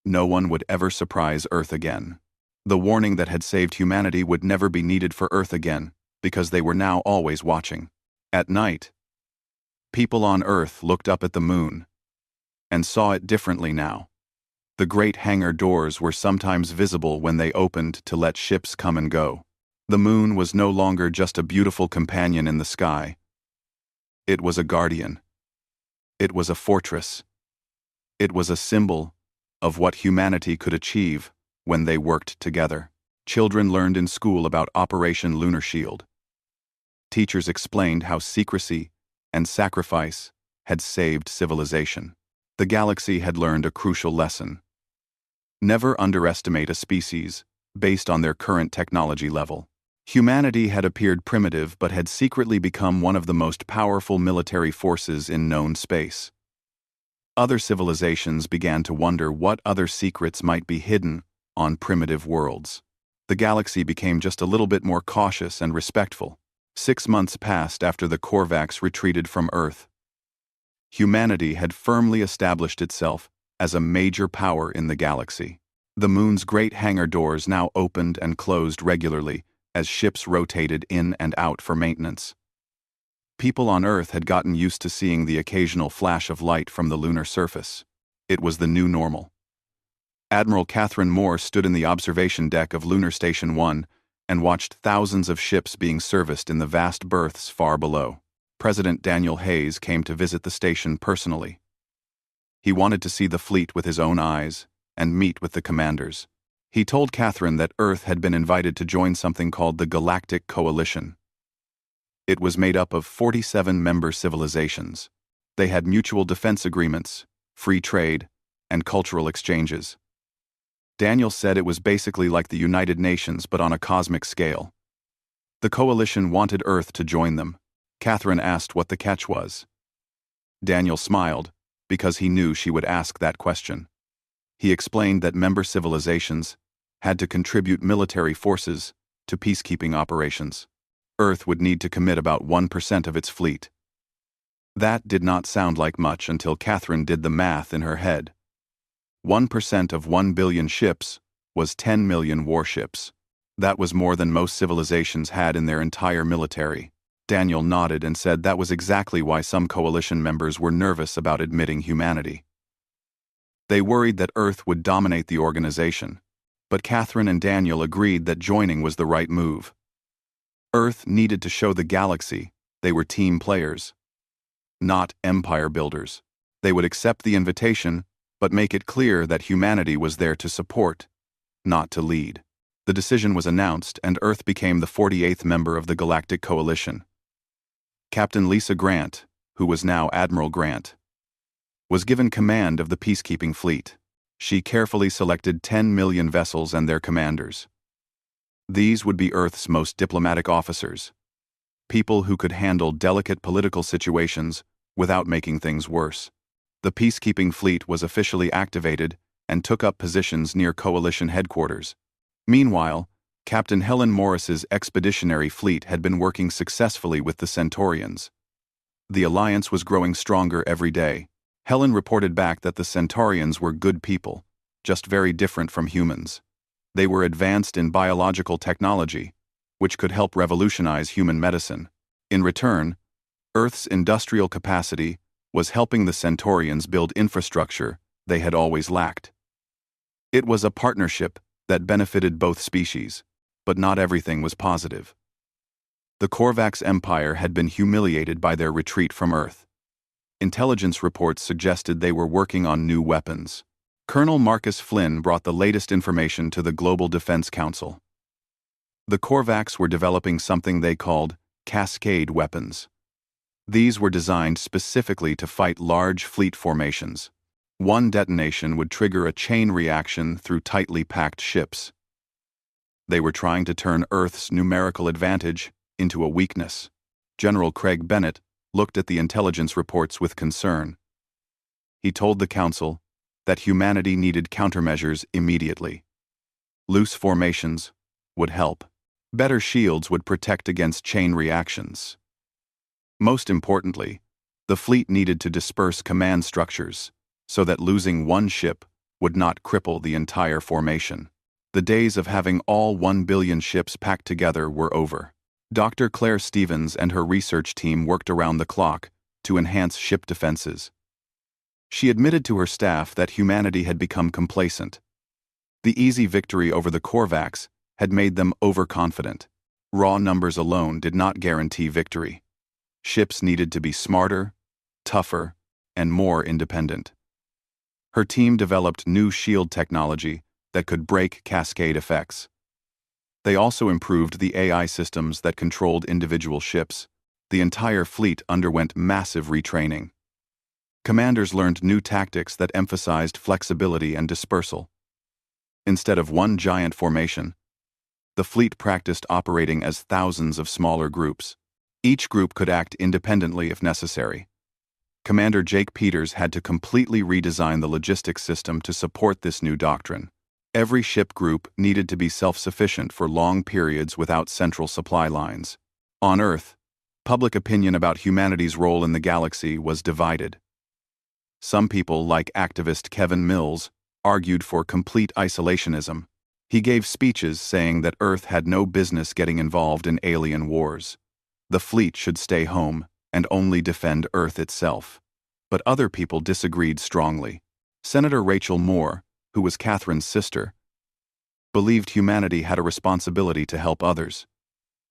Speaker 1: No one would ever surprise Earth again. The warning that had saved humanity would never be needed for Earth again, because they were now always watching. At night, people on Earth looked up at the moon and saw it differently now. The great hangar doors were sometimes visible when they opened to let ships come and go. The moon was no longer just a beautiful companion in the sky. It was a guardian. It was a fortress. It was a symbol of what humanity could achieve when they worked together. Children learned in school about Operation Lunar Shield. Teachers explained how secrecy and sacrifice had saved civilization. The galaxy had learned a crucial lesson. Never underestimate a species based on their current technology level. Humanity had appeared primitive but had secretly become one of the most powerful military forces in known space. Other civilizations began to wonder what other secrets might be hidden on primitive worlds. The galaxy became just a little bit more cautious and respectful. 6 months passed after the Korvax retreated from Earth. Humanity had firmly established itself as a major power in the galaxy. The moon's great hangar doors now opened and closed regularly as ships rotated in and out for maintenance. People on Earth had gotten used to seeing the occasional flash of light from the lunar surface. It was the new normal. Admiral Catherine Moore stood in the observation deck of Lunar Station 1 and watched thousands of ships being serviced in the vast berths far below. President Daniel Hayes came to visit the station personally. He wanted to see the fleet with his own eyes and meet with the commanders. He told Catherine that Earth had been invited to join something called the Galactic Coalition. It was made up of 47 member civilizations. They had mutual defense agreements, free trade, and cultural exchanges. Daniel said it was basically like the United Nations but on a cosmic scale. The coalition wanted Earth to join them. Catherine asked what the catch was. Daniel smiled, because he knew she would ask that question. He explained that member civilizations had to contribute military forces to peacekeeping operations. Earth would need to commit about 1% of its fleet. That did not sound like much until Catherine did the math in her head. 1% of 1 billion ships was 10 million warships. That was more than most civilizations had in their entire military. Daniel nodded and said that was exactly why some coalition members were nervous about admitting humanity. They worried that Earth would dominate the organization, but Catherine and Daniel agreed that joining was the right move. Earth needed to show the galaxy they were team players, not empire builders. They would accept the invitation, but make it clear that humanity was there to support, not to lead. The decision was announced, and Earth became the 48th member of the Galactic Coalition. Captain Lisa Grant, who was now Admiral Grant, was given command of the peacekeeping fleet. She carefully selected 10 million vessels and their commanders. These would be Earth's most diplomatic officers, people who could handle delicate political situations without making things worse. The peacekeeping fleet was officially activated and took up positions near Coalition headquarters. Meanwhile, Captain Helen Morris's expeditionary fleet had been working successfully with the Centaurians. The alliance was growing stronger every day. Helen reported back that the Centaurians were good people, just very different from humans. They were advanced in biological technology, which could help revolutionize human medicine. In return, Earth's industrial capacity was helping the Centaurians build infrastructure they had always lacked. It was a partnership that benefited both species, but not everything was positive. The Korvax Empire had been humiliated by their retreat from Earth. Intelligence reports suggested they were working on new weapons. Colonel Marcus Flynn brought the latest information to the Global Defense Council. The Korvax were developing something they called cascade weapons. These were designed specifically to fight large fleet formations. One detonation would trigger a chain reaction through tightly packed ships. They were trying to turn Earth's numerical advantage into a weakness. General Craig Bennett looked at the intelligence reports with concern. He told the Council that humanity needed countermeasures immediately. Loose formations would help. Better shields would protect against chain reactions. Most importantly, the fleet needed to disperse command structures so that losing one ship would not cripple the entire formation. The days of having all 1 billion ships packed together were over. Dr. Claire Stevens and her research team worked around the clock to enhance ship defenses. She admitted to her staff that humanity had become complacent. The easy victory over the Korvax had made them overconfident. Raw numbers alone did not guarantee victory. Ships needed to be smarter, tougher, and more independent. Her team developed new shield technology that could break cascade effects. They also improved the AI systems that controlled individual ships. The entire fleet underwent massive retraining. Commanders learned new tactics that emphasized flexibility and dispersal. Instead of one giant formation, the fleet practiced operating as thousands of smaller groups. Each group could act independently if necessary. Commander Jake Peters had to completely redesign the logistics system to support this new doctrine. Every ship group needed to be self-sufficient for long periods without central supply lines. On Earth, public opinion about humanity's role in the galaxy was divided. Some people, like activist Kevin Mills, argued for complete isolationism. He gave speeches saying that Earth had no business getting involved in alien wars. The fleet should stay home and only defend Earth itself. But other people disagreed strongly. Senator Rachel Moore, who was Catherine's sister, believed humanity had a responsibility to help others.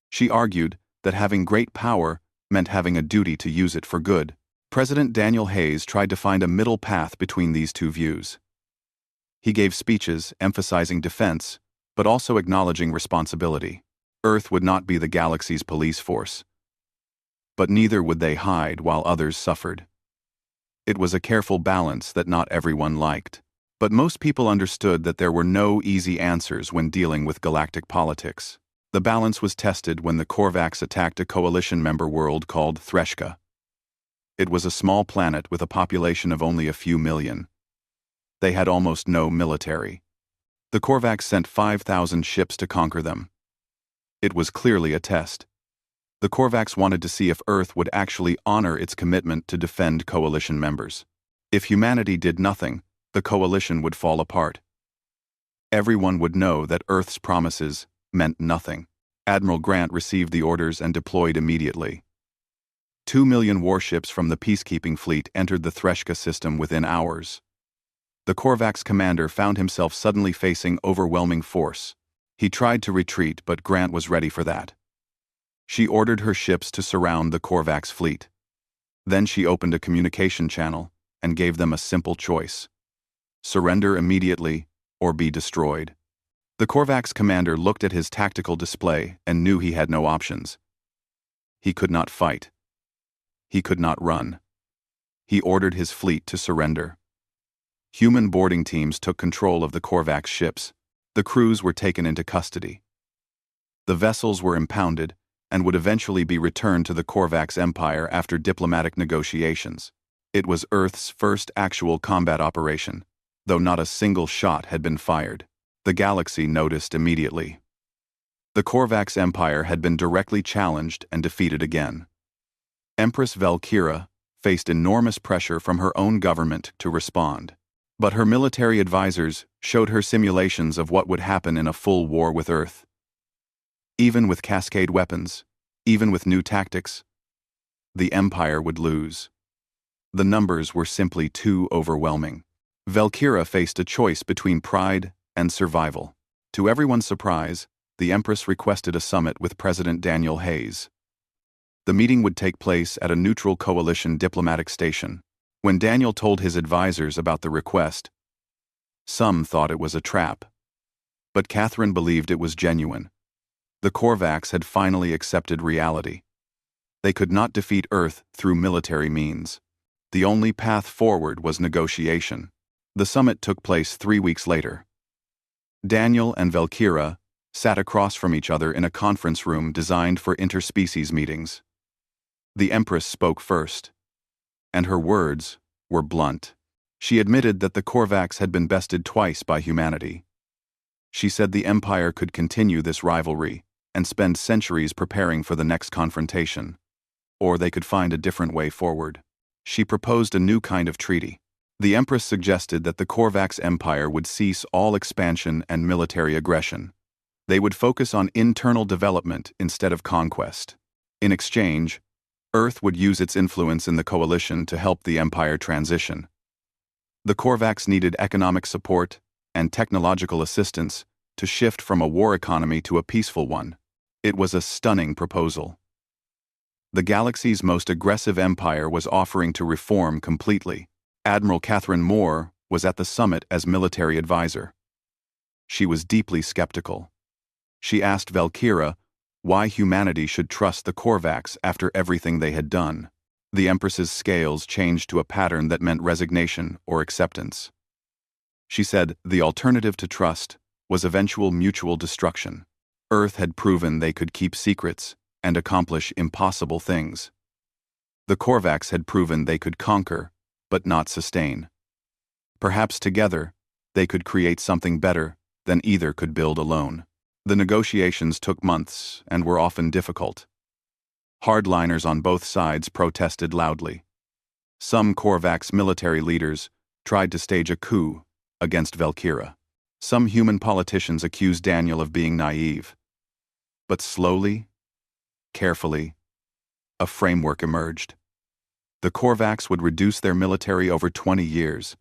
Speaker 1: She argued that having great power meant having a duty to use it for good. President Daniel Hayes tried to find a middle path between these two views. He gave speeches emphasizing defense, but also acknowledging responsibility. Earth would not be the galaxy's police force, but neither would they hide while others suffered. It was a careful balance that not everyone liked. But most people understood that there were no easy answers when dealing with galactic politics. The balance was tested when the Korvax attacked a coalition member world called Threshka. It was a small planet with a population of only a few million. They had almost no military. The Korvax sent 5,000 ships to conquer them. It was clearly a test. The Korvax wanted to see if Earth would actually honor its commitment to defend coalition members. If humanity did nothing, the coalition would fall apart. Everyone would know that Earth's promises meant nothing. Admiral Grant received the orders and deployed immediately. 2 million warships from the peacekeeping fleet entered the Threshka system within hours. The Korvax commander found himself suddenly facing overwhelming force. He tried to retreat, but Grant was ready for that. She ordered her ships to surround the Korvax fleet. Then she opened a communication channel and gave them a simple choice: surrender immediately or be destroyed. The Korvax commander looked at his tactical display and knew he had no options. He could not fight. He could not run. He ordered his fleet to surrender. Human boarding teams took control of the Korvax ships. The crews were taken into custody. The vessels were impounded and would eventually be returned to the Korvax Empire after diplomatic negotiations. It was Earth's first actual combat operation, though not a single shot had been fired. The galaxy noticed immediately. The Korvax Empire had been directly challenged and defeated again. Empress Valkyra faced enormous pressure from her own government to respond. But her military advisors showed her simulations of what would happen in a full war with Earth. Even with cascade weapons, even with new tactics, the Empire would lose. The numbers were simply too overwhelming. Valkyra faced a choice between pride and survival. To everyone's surprise, the Empress requested a summit with President Daniel Hayes. The meeting would take place at a neutral coalition diplomatic station. When Daniel told his advisors about the request, some thought it was a trap. But Catherine believed it was genuine. The Korvax had finally accepted reality. They could not defeat Earth through military means. The only path forward was negotiation. The summit took place 3 weeks later. Daniel and Valkyra sat across from each other in a conference room designed for interspecies meetings. The Empress spoke first, and her words were blunt. She admitted that the Korvax had been bested twice by humanity. She said the Empire could continue this rivalry and spend centuries preparing for the next confrontation, or they could find a different way forward. She proposed a new kind of treaty. The Empress suggested that the Korvax Empire would cease all expansion and military aggression. They would focus on internal development instead of conquest. In exchange, Earth would use its influence in the coalition to help the Empire transition. The Korvax needed economic support and technological assistance to shift from a war economy to a peaceful one. It was a stunning proposal. The galaxy's most aggressive empire was offering to reform completely. Admiral Catherine Moore was at the summit as military advisor. She was deeply skeptical. She asked Valkyra why humanity should trust the Korvax after everything they had done. The Empress's scales changed to a pattern that meant resignation or acceptance. She said the alternative to trust was eventual mutual destruction. Earth had proven they could keep secrets and accomplish impossible things. The Korvax had proven they could conquer, but not sustain. Perhaps together, they could create something better than either could build alone. The negotiations took months and were often difficult. Hardliners on both sides protested loudly. Some Korvax military leaders tried to stage a coup against Valkyra. Some human politicians accused Daniel of being naive. But slowly, carefully, a framework emerged. The Korvax would reduce their military over 20 years.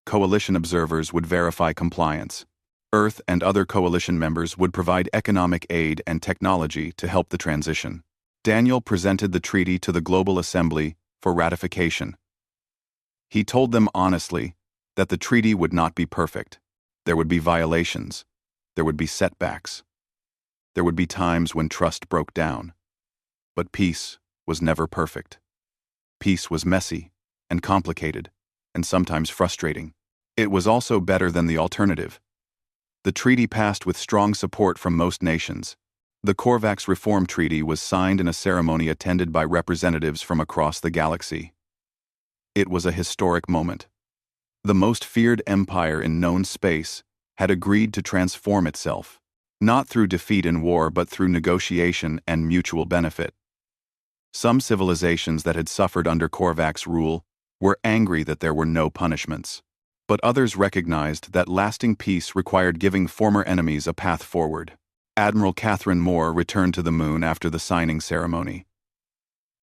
Speaker 1: Coalition observers would verify compliance. Earth and other coalition members would provide economic aid and technology to help the transition. Daniel presented the treaty to the Global Assembly for ratification. He told them honestly that the treaty would not be perfect. There would be violations. There would be setbacks. There would be times when trust broke down. But peace was never perfect. Peace was messy and complicated and sometimes frustrating. It was also better than the alternative. The treaty passed with strong support from most nations. The Korvax Reform Treaty was signed in a ceremony attended by representatives from across the galaxy. It was a historic moment. The most feared empire in known space had agreed to transform itself, not through defeat in war but through negotiation and mutual benefit. Some civilizations that had suffered under Korvax rule were angry that there were no punishments. But others recognized that lasting peace required giving former enemies a path forward. Admiral Catherine Moore returned to the moon after the signing ceremony.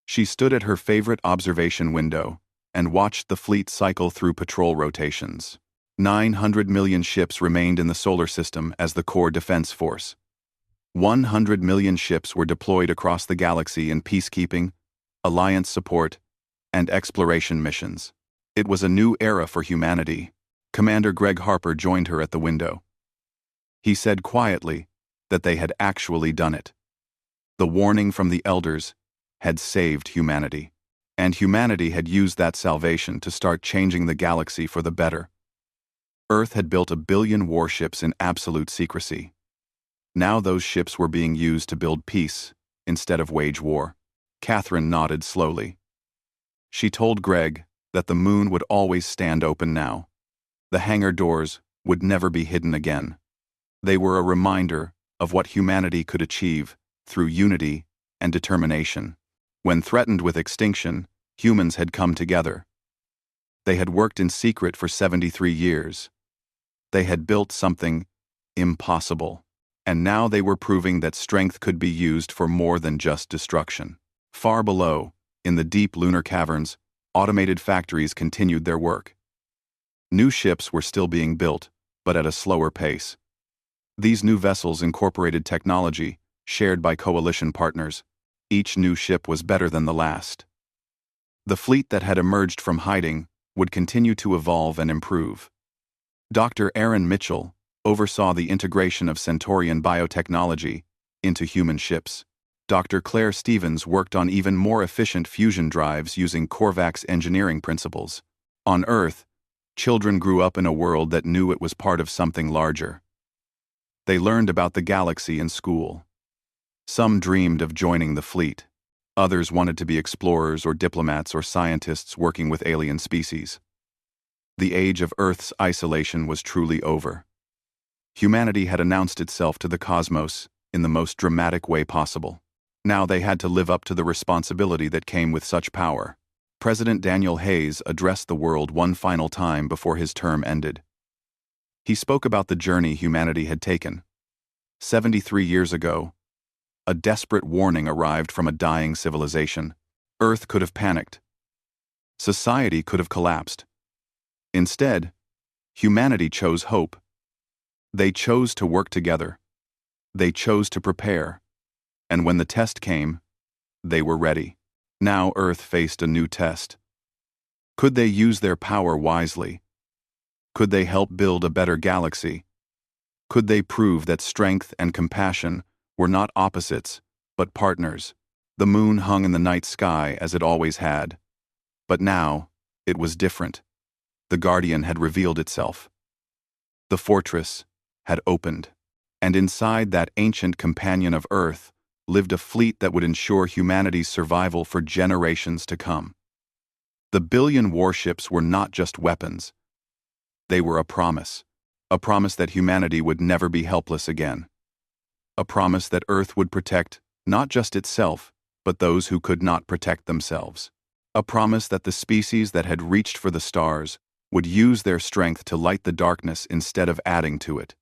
Speaker 1: She stood at her favorite observation window and watched the fleet cycle through patrol rotations. 900 million ships remained in the solar system as the core defense force. 100 million ships were deployed across the galaxy in peacekeeping, alliance support, and exploration missions. It was a new era for humanity. Commander Greg Harper joined her at the window. He said quietly that they had actually done it. The warning from the elders had saved humanity, and humanity had used that salvation to start changing the galaxy for the better. Earth had built 1 billion warships in absolute secrecy. Now those ships were being used to build peace instead of wage war. Catherine nodded slowly. She told Greg that the moon would always stand open now. The hangar doors would never be hidden again. They were a reminder of what humanity could achieve through unity and determination. When threatened with extinction, humans had come together. They had worked in secret for 73 years. They had built something impossible, and now they were proving that strength could be used for more than just destruction. Far below, in the deep lunar caverns, automated factories continued their work. New ships were still being built, but at a slower pace. These new vessels incorporated technology shared by coalition partners. Each new ship was better than the last. The fleet that had emerged from hiding would continue to evolve and improve. Dr. Aaron Mitchell oversaw the integration of Centaurian biotechnology into human ships. Dr. Claire Stevens worked on even more efficient fusion drives using Korvax engineering principles. On Earth, children grew up in a world that knew it was part of something larger. They learned about the galaxy in school. Some dreamed of joining the fleet. Others wanted to be explorers or diplomats or scientists working with alien species. The age of Earth's isolation was truly over. Humanity had announced itself to the cosmos in the most dramatic way possible. Now they had to live up to the responsibility that came with such power. President Daniel Hayes addressed the world one final time before his term ended. He spoke about the journey humanity had taken. 73 years ago, a desperate warning arrived from a dying civilization. Earth could have panicked. Society could have collapsed. Instead, humanity chose hope. They chose to work together. They chose to prepare. And when the test came, they were ready. Now Earth faced a new test. Could they use their power wisely? Could they help build a better galaxy? Could they prove that strength and compassion were not opposites, but partners? The moon hung in the night sky as it always had. But now, it was different. The Guardian had revealed itself. The fortress had opened, and inside that ancient companion of Earth lived a fleet that would ensure humanity's survival for generations to come. The 1 billion warships were not just weapons. They were a promise that humanity would never be helpless again. A promise that Earth would protect not just itself, but those who could not protect themselves. A promise that the species that had reached for the stars would use their strength to light the darkness instead of adding to it.